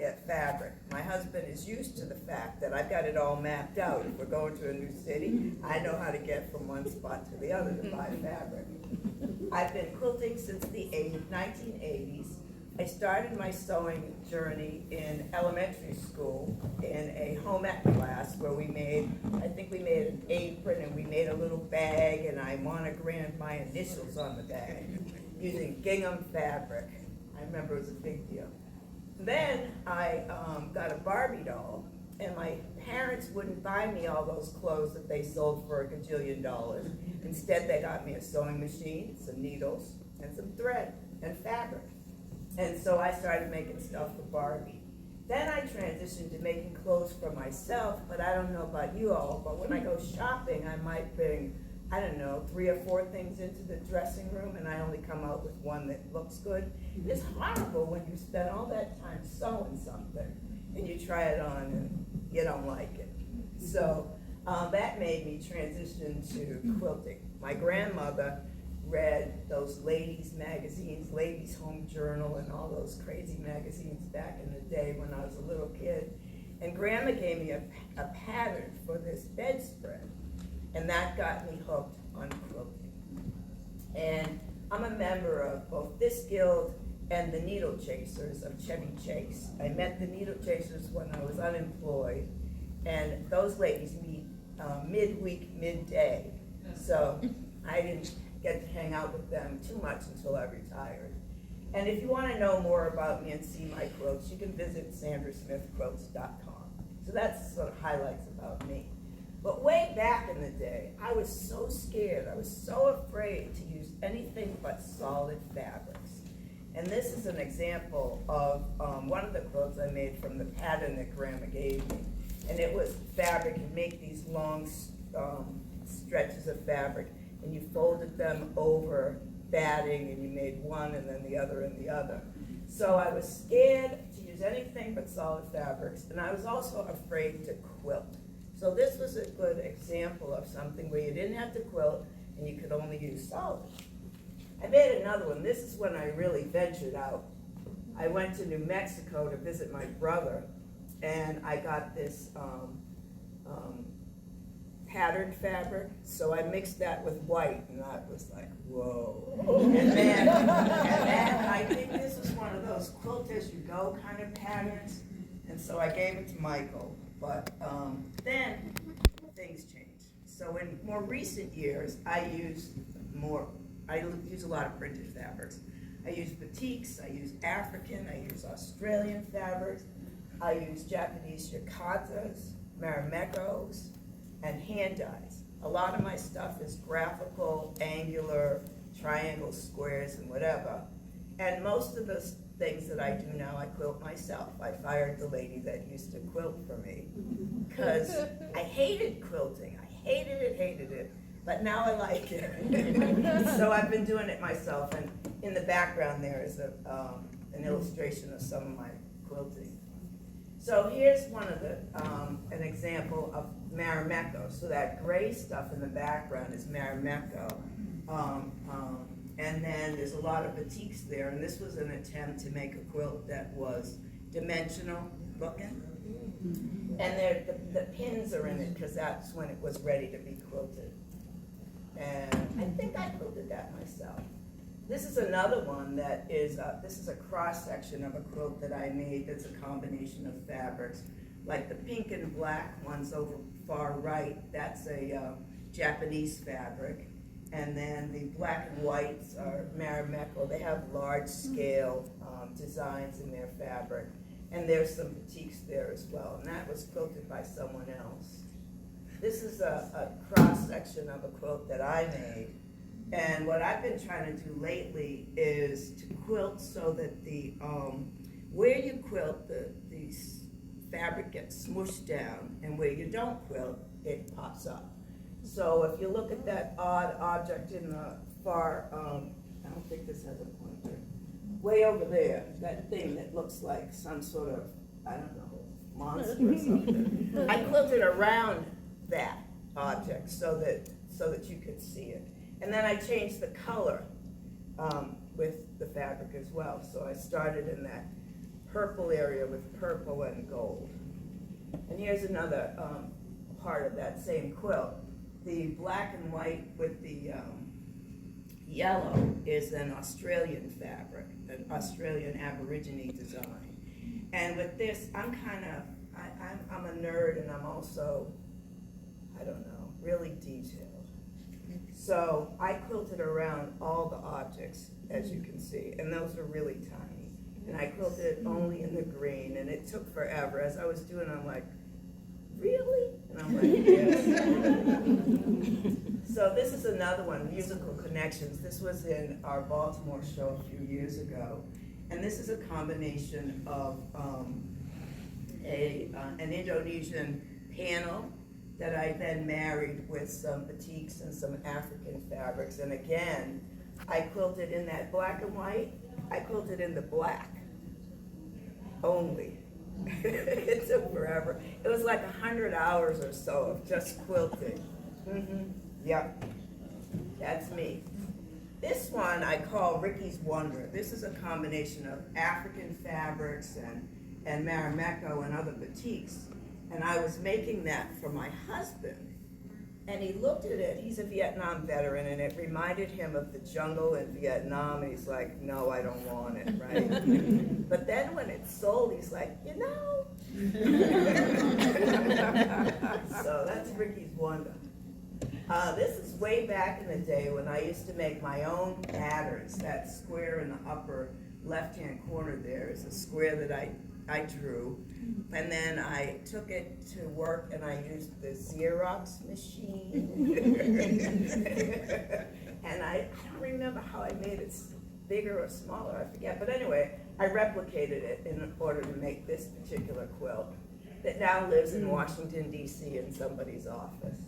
get fabric. My husband is used to the fact that I've got it all mapped out. If we're going to a new city, I know how to get from one spot to the other to buy fabric. I've been quilting since the 1980s. I started my sewing journey in elementary school in a home ec class where we made, I think we made an apron and we made a little bag, and I monogrammed my initials on the bag using gingham fabric. I remember it was a big deal. Then I got a Barbie doll, and my parents wouldn't buy me all those clothes that they sold for a gajillion dollars. Instead, they got me a sewing machine, some needles, and some thread and fabric. And so I started making stuff for Barbie. Then I transitioned to making clothes for myself, but I don't know about you all, but when I go shopping, I might bring, I don't know, 3 or 4 things into the dressing room, and I only come out with one that looks good. It's horrible when you spend all that time sewing something, and you try it on, and you don't like it. So that made me transition to quilting. My grandmother read those ladies' magazines, Ladies' Home Journal, and all those crazy magazines back in the day when I was a little kid. And Grandma gave me a pattern for this bedspread, and that got me hooked on quilting. And I'm a member of both this guild and the Needle Chasers of Chevy Chase. I met the Needle Chasers when I was unemployed, and those ladies meet midweek, midday. So I didn't get to hang out with them too much until I retired. And if you want to know more about me and see my quilts, you can visit sandrasmithquilts.com. So that's sort of highlights about me. But way back in the day, I was so scared, I was so afraid to use anything but solid fabrics. And this is an example of one of the quilts I made from the pattern that Grandma gave me. And it was fabric. You make these long stretches of fabric, and you folded them over batting, and you made one and then the other and the other. So I was scared to use anything but solid fabrics, and I was also afraid to quilt. So this was a good example of something where you didn't have to quilt and you could only use solid. I made another one. This is when I really ventured out. I went to New Mexico to visit my brother, and I got this patterned fabric, so I mixed that with white, and I was like, whoa. And then I think this was one of those quilt as you go kind of patterns, and so I gave it to Michael, but then things changed. So in more recent years, I use a lot of printed fabrics. I use batiks, I use African, I use Australian fabrics, I use Japanese yukazas, marimekos, and hand dyes. A lot of my stuff is graphical, angular, triangles, squares, and whatever. And most of the things that I do now, I quilt myself. I fired the lady that used to quilt for me because I hated quilting. I hated it, but now I like it. So I've been doing it myself, and in the background there is an illustration of some of my quilting. So here's one of the, an example of marimekko. So that gray stuff in the background is marimekko. And then there's a lot of batiks there, and this was an attempt to make a quilt that was dimensional looking. And the pins are in it because that's when it was ready to be quilted. And I think I quilted that myself. This is another one that is, this is a cross-section of a quilt that I made that's a combination of fabrics. Like the pink and black ones over far right, that's a Japanese fabric. And then the black and whites are marimekko. They have large-scale designs in their fabric. And there's some batiks there as well. And that was quilted by someone else. This is a cross-section of a quilt that I made. And what I've been trying to do lately is to quilt so that the where you quilt, the fabric gets smooshed down, and where you don't quilt, it pops up. So if you look at that odd object in the far, I don't think this has a pointer, way over there, that thing that looks like some sort of, I don't know, monster or something. I quilted around that object so that you could see it. And then I changed the color with the fabric as well. So I started in that purple area with purple and gold. And here's another part of that same quilt. The black and white with the yellow is an Australian fabric, an Australian Aborigine design. And with this, I'm a nerd, and I'm also, I don't know, really detailed. So I quilted around all the objects, as you can see, and those are really tiny. And I quilted it only in the green, and it took forever. As I was doing, I'm like, really? And I'm like, yes. So this is another one, Musical Connections. This was in our Baltimore show a few years ago. And this is a combination of an Indonesian panel that I then married with some batiks and some African fabrics. And again, I quilted in that black and white. I quilted in the black only. It took forever. It was like 100 hours or so of just quilting. Yep, that's me. This one I call Ricky's Wonder. This is a combination of African fabrics and Marimekko and other batiks. And I was making that for my husband. And he looked at it, he's a Vietnam veteran, and it reminded him of the jungle in Vietnam, and he's like, no, I don't want it, right? But then when it sold, he's like, you know? So that's Ricky's Wonder. This is way back in the day when I used to make my own patterns. That square in the upper left-hand corner there is a square that I drew. And then I took it to work and I used the Xerox machine. And I don't remember how I made it bigger or smaller, I forget. But anyway, I replicated it in order to make this particular quilt that now lives in Washington, D.C. in somebody's office.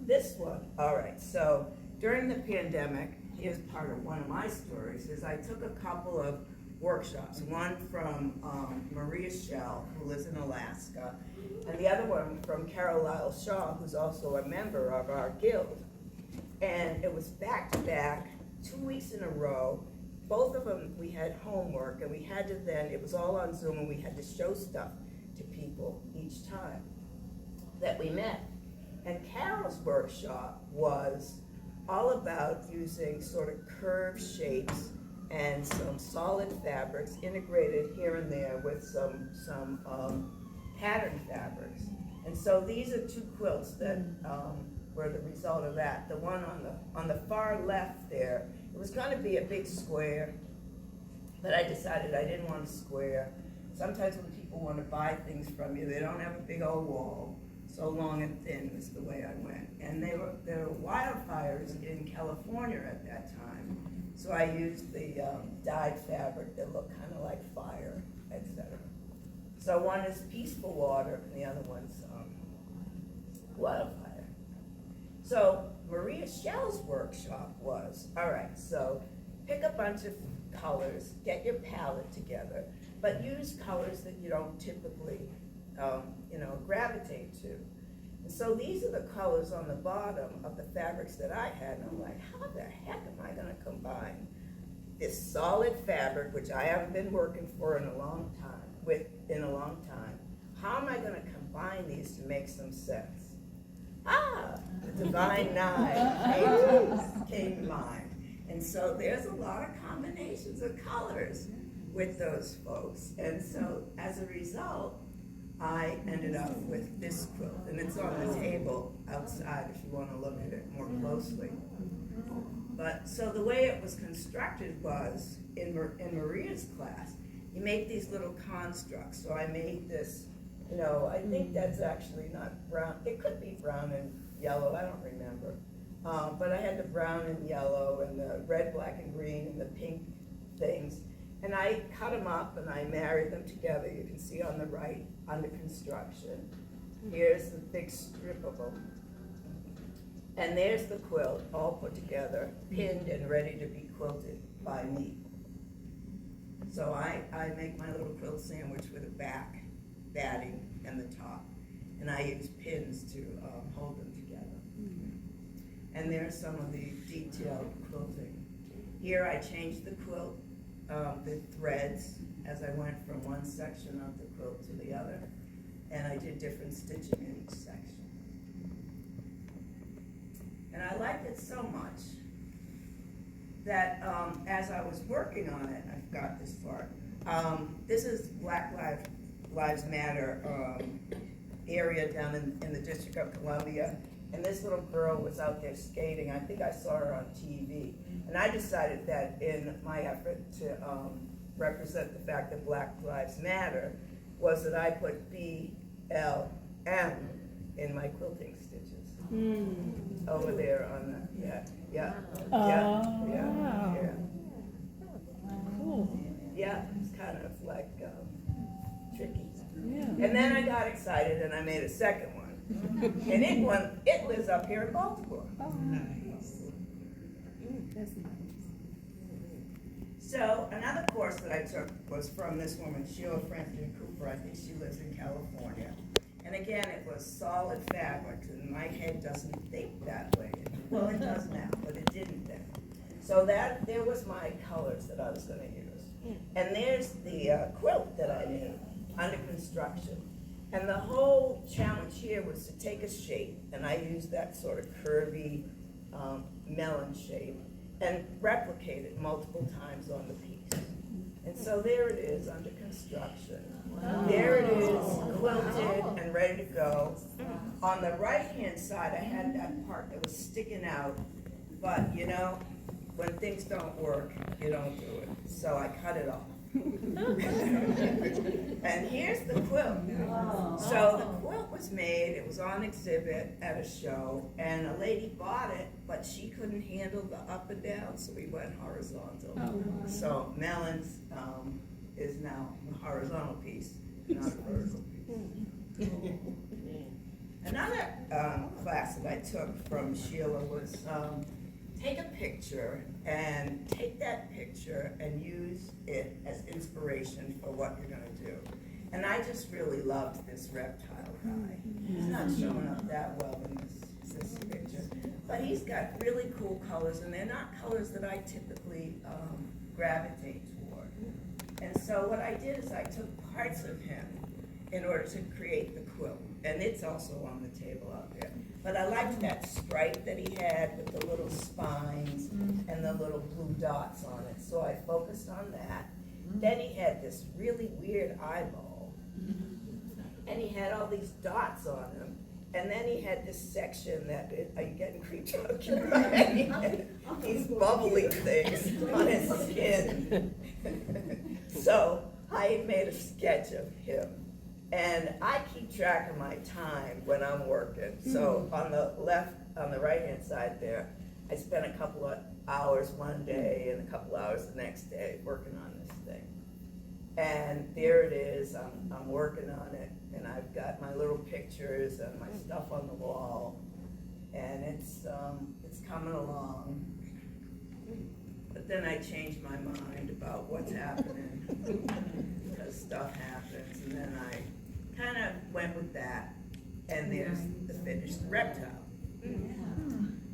This one, all right, so during the pandemic, here's part of one of my stories, is I took a couple of workshops, one from Maria Schell, who lives in Alaska, and the other one from Carol Lyle Shaw, who's also a member of our guild. And it was back-to-back, 2 weeks in a row. Both of them, we had homework, and we had to then, it was all on Zoom, and we had to show stuff to people each time that we met. And Carol's workshop was all about using sort of curved shapes and some solid fabrics integrated here and there with some pattern fabrics. And so these are two quilts that were the result of that. The one on the far left there, it was going to be a big square, but I decided I didn't want a square. Sometimes when people want to buy things from you, they don't have a big old wall. So long and thin is the way I went. And there were wildfires in California at that time. So I used the dyed fabric that looked kind of like fire, etc. So one is Peaceful Water, and the other one's Wildfire. So Maria Schell's workshop was, all right, so pick a bunch of colors, get your palette together, but use colors that you don't typically gravitate to. And so these are the colors on the bottom of the fabrics that I had, and I'm like, how the heck am I gonna combine this solid fabric, which I haven't been working for in a long time, how am I gonna combine these to make some sense? The divine knife came to mind. And so there's a lot of combinations of colors with those folks. And so as a result, I ended up with this quilt, and it's on the table outside if you want to look at it more closely. But so the way it was constructed was, in Maria's class, you make these little constructs. So I made this, I think that's actually not brown. It could be brown and yellow, I don't remember. But I had the brown and yellow and the red, black, and green and the pink things. And I cut them up and I married them together. You can see on the right, under construction. Here's the big strip of them. And there's the quilt, all put together, pinned and ready to be quilted by me. So I make my little quilt sandwich with a back, batting, and the top. And I use pins to hold them together. And there's some of the detailed quilting. Here I changed the quilt the threads as I went from one section of the quilt to the other, and I did different stitching in each section. And I liked it so much that as I was working on it, I forgot this part. This is Black Lives Matter area down in the District of Columbia. And this little girl was out there skating. I think I saw her on TV. And I decided that in my effort to represent the fact that Black Lives Matter was that I put BLM in my quilting stitches. Over there on the, yeah. Cool. Yeah, it's kind of like tricky. Yeah. And then I got excited and I made a second one. And it lives up here in Baltimore. Oh, nice. That's nice. So another course that I took was from this woman, Sheila Frampton Cooper. I think she lives in California. And again, it was solid fabrics, and my head doesn't think that way. Well, it does now, but it didn't then. So there was my colors that I was going to use. And there's the quilt that I did under construction. And the whole challenge here was to take a shape, and I used that sort of curvy melon shape, and replicate it multiple times on the piece. And so there it is under construction. Wow. There it is, quilted and ready to go. On the right-hand side, I had that part that was sticking out, but you know, when things don't work, you don't do it. So I cut it off. And here's the quilt. So the quilt was made, it was on exhibit at a show, and a lady bought it, but she couldn't handle the up and down, so we went horizontal. So Melon's is now a horizontal piece, not a vertical piece. Another class that I took from Sheila was take a picture and take that picture and use it as inspiration for what you're going to do. And I just really loved this reptile guy. He's not showing up that well in this picture, but he's got really cool colors, and they're not colors that I typically gravitate toward. And so what I did is I took parts of him in order to create the quilt, and it's also on the table out there. But I liked that stripe that he had with the little spines and the little blue dots on it, so I focused on that. Then he had this really weird eyeball, and he had all these dots on him, and then he had this section that, are you getting creeped out? He had these bubbly things on his skin. So I made a sketch of him. And I keep track of my time when I'm working. So on the right-hand side there, I spent a couple of hours one day and a couple hours the next day working on this thing. And there it is, I'm working on it, and I've got my little pictures and my stuff on the wall, and it's coming along. But then I changed my mind about what's happening, because stuff happens, and then I kind of went with that, and there's the finished reptile.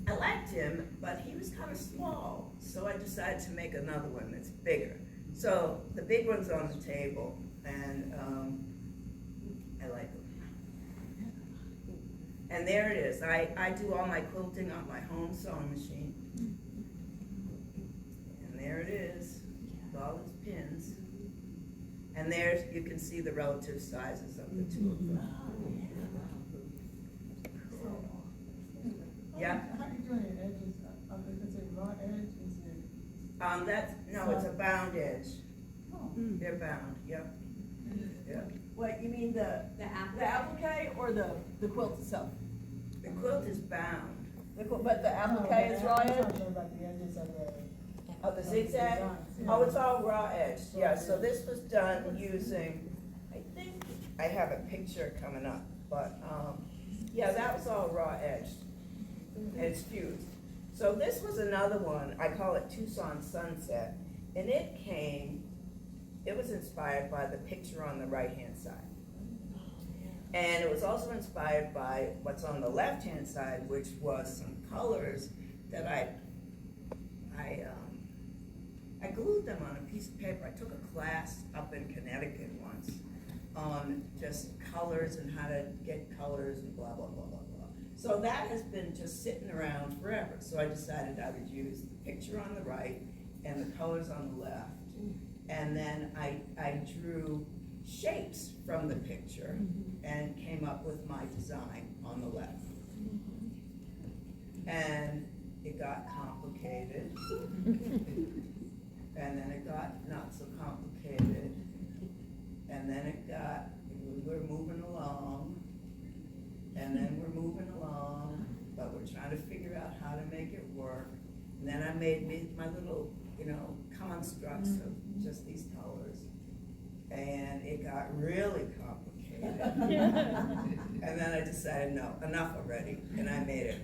I liked him, but he was kind of small, so I decided to make another one that's bigger. So the big one's on the table, and I like him. And there it is. I do all my quilting on my home sewing machine. And there it is, with all its pins. And there you can see the relative sizes of the two of them. Yeah. How are you doing it? Edges? Is it raw edge? Is it? No, it's a bound edge. Oh. They're bound. Yep. Yeah. What, you mean the applique or the quilt itself? The quilt is bound. But the applique is raw I'm edge? talking about the edges of the. Of the zigzag? Oh, it's all raw edge. Yeah. So this was done using. I think I have a picture coming up, but yeah, that was all raw edge. And it's fused. So this was another one, I call it Tucson Sunset, and it was inspired by the picture on the right-hand side. And it was also inspired by what's on the left-hand side, which was some colors that I glued them on a piece of paper. I took a class up in Connecticut once on just colors and how to get colors and blah, blah, blah, blah, blah. So that has been just sitting around forever. So I decided I would use the picture on the right and the colors on the left. And then I drew shapes from the picture and came up with my design on the left. And it got complicated. And then it got not so complicated. And then we're moving along. And then we're moving along, but we're trying to figure out how to make it work. And then I made my little, constructs of just these colors. And it got really complicated. And then I decided, no, enough already. And I made it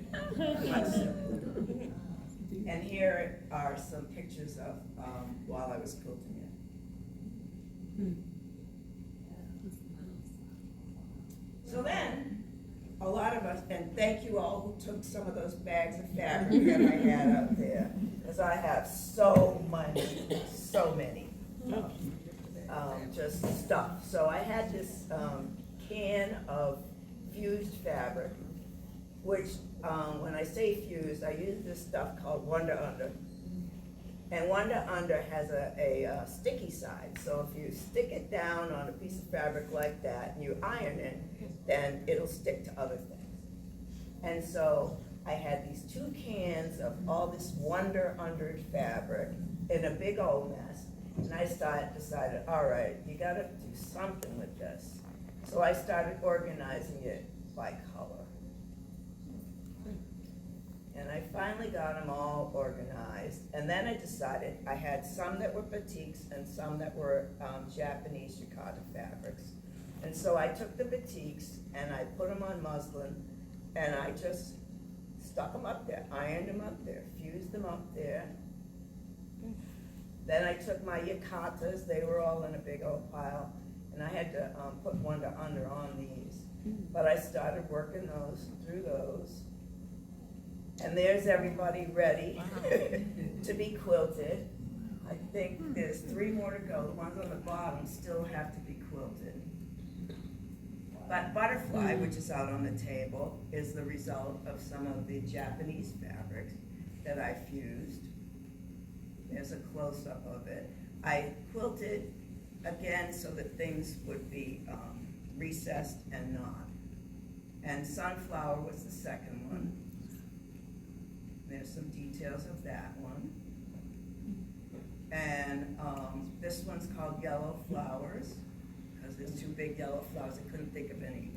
much simpler. And here are some pictures of while I was quilting it. So then, a lot of us, and thank you all who took some of those bags of fabric that I had up there, because I have so many, just stuff. So I had this can of fused fabric, which when I say fused, I use this stuff called Wonder Under. And Wonder Under has a sticky side, so if you stick it down on a piece of fabric like that and you iron it, then it'll stick to other things. And so I had these 2 cans of all this Wonder Under fabric in a big old mess, and I decided, all right, you gotta do something with this. So I started organizing it by color. And I finally got them all organized. And then I decided I had some that were batiks and some that were Japanese yukata fabrics. And so I took the batiks and I put them on muslin and I just stuck them up there, ironed them up there, fused them up there. Then I took my yukatas, they were all in a big old pile, and I had to put Wonder Under on these. But I started working through those. And there's everybody ready to be quilted. I think there's 3 more to go. The ones on the bottom still have to be quilted. But Butterfly, which is out on the table, is the result of some of the Japanese fabrics that I fused. There's a close-up of it. I quilted again so that things would be recessed and not. And Sunflower was the second one. There's some details of that one. And this one's called Yellow Flowers, because there's 2 big yellow flowers. I couldn't think of any,